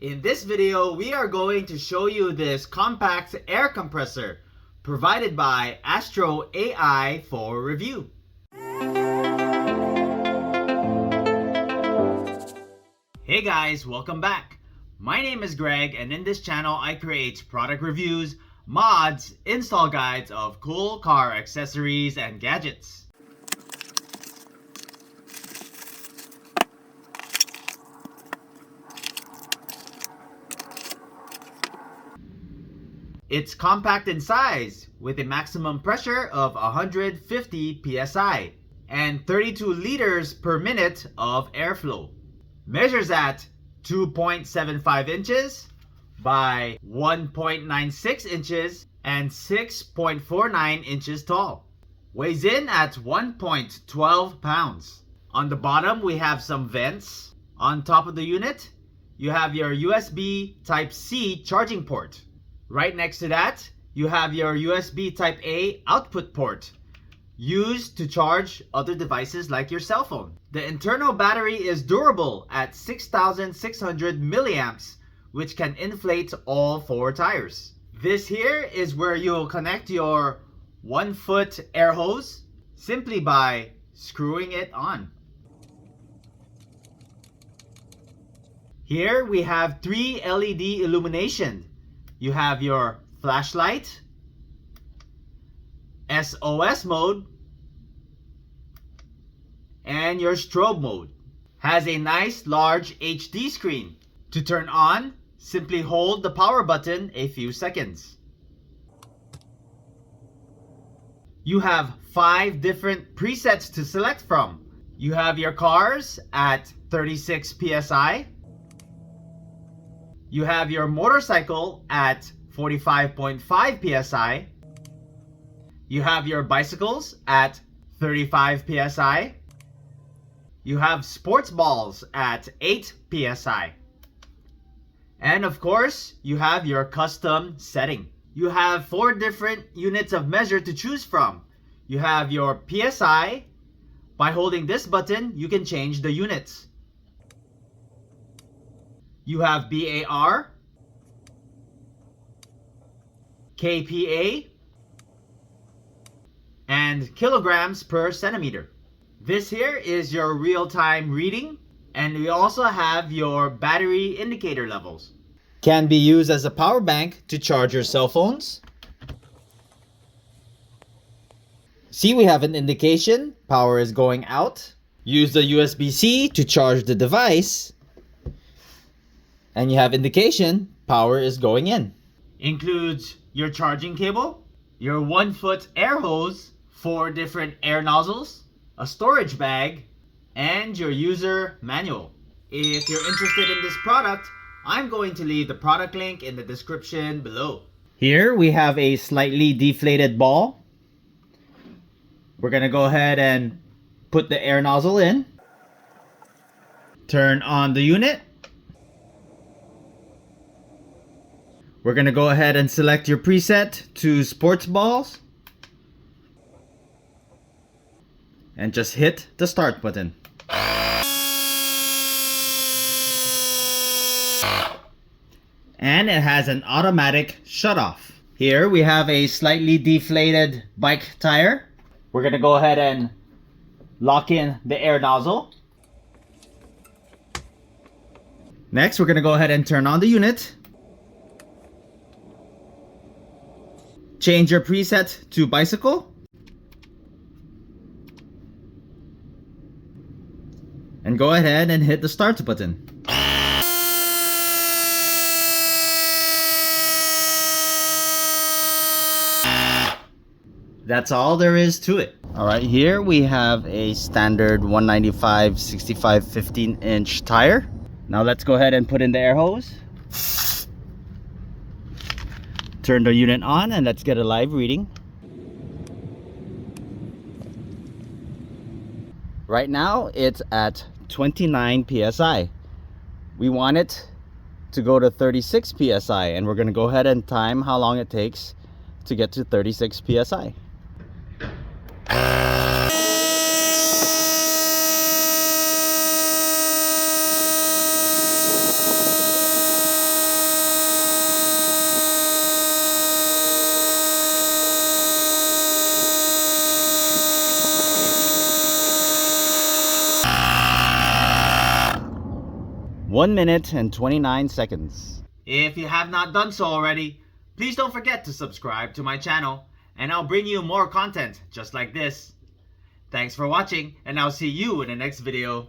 In this video, we are going to show you this compact air compressor provided by AstroAI for review. Hey guys, welcome back. My name is Greg, and in this channel I create product reviews, mods, install guides of cool car accessories and gadgets. It's compact in size with a maximum pressure of 150 psi and 32 liters per minute of airflow. Measures at 2.75 inches by 1.96 inches and 6.49 inches tall. Weighs in at 1.12 pounds. On the bottom we have some vents. On top of the unit you have your USB Type-C charging port. Right next to that, you have your USB Type-A output port, used to charge other devices like your cell phone. The internal battery is durable at 6,600 milliamps, which can inflate all 4 tires. This here is where you'll connect your 1-foot air hose simply by screwing it on. Here we have 3 LED illumination. You have your flashlight, SOS mode, and your strobe mode. Has a nice large HD screen. To turn on, simply hold the power button a few seconds. You have 5 different presets to select from. You have your cars at 36 psi. You have your motorcycle at 45.5 psi. You have your bicycles at 35 psi. You have sports balls at 8 psi. And of course, you have your custom setting. You have 4 different units of measure to choose from. You have your psi. By holding this button, you can change the units. You have BAR, kPa, and kilograms per centimeter. This here is your real-time reading, and we also have your battery indicator levels. Can be used as a power bank to charge your cell phones. See, we have an indication, power is going out. Use the USB-C to charge the device. And you have indication, power is going in. Includes your charging cable, your 1-foot air hose, 4 different air nozzles, a storage bag, and your user manual. If you're interested in this product, I'm going to leave the product link in the description below. Here we have a slightly deflated ball. We're gonna go ahead and put the air nozzle in. Turn on the unit. We're going to go ahead and select your preset to sports balls. And just hit the start button. And it has an automatic shutoff. Here we have a slightly deflated bike tire. We're going to go ahead and lock in the air nozzle. Next, we're going to go ahead and turn on the unit. Change your preset to bicycle. And go ahead and hit the start button. That's all there is to it. Alright, here we have a standard 195 65 15-inch tire. Now let's go ahead and put in the air hose. Turn the unit on and let's get a live reading. Right now it's at 29 psi. We want it to go to 36 psi, and we're going to go ahead and time how long it takes to get to 36 psi. 1 minute and 29 seconds. If you have not done so already, please don't forget to subscribe to my channel, and I'll bring you more content just like this. Thanks for watching, and I'll see you in the next video.